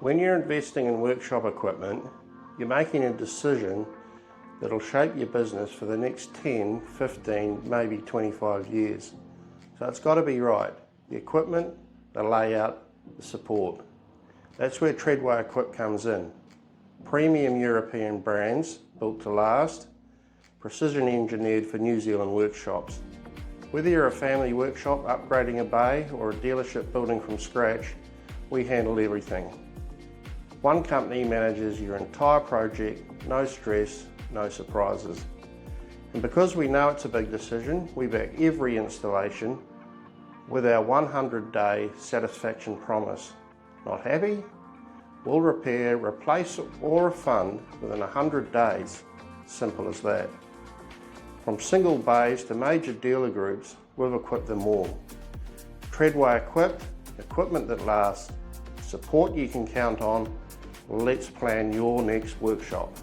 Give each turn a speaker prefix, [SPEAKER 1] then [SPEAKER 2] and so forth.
[SPEAKER 1] When you're investing in workshop equipment, you're making a decision that'll shape your business for the next 10, 15, maybe 25 years. So it's got to be right. The equipment, the layout, the support. That's where Treadway Equip comes in. Premium European brands built to last, precision engineered for New Zealand workshops. Whether you're a family workshop upgrading a bay or a dealership building from scratch, we handle everything. One company manages your entire project, no stress, no surprises. And because we know it's a big decision, we back every installation with our 100-day satisfaction promise. Not happy? We'll repair, replace or refund within 100 days. Simple as that. From single bays to major dealer groups, we've equipped them all. Treadway Equip, equipment that lasts, support you can count on. Let's plan your next workshop.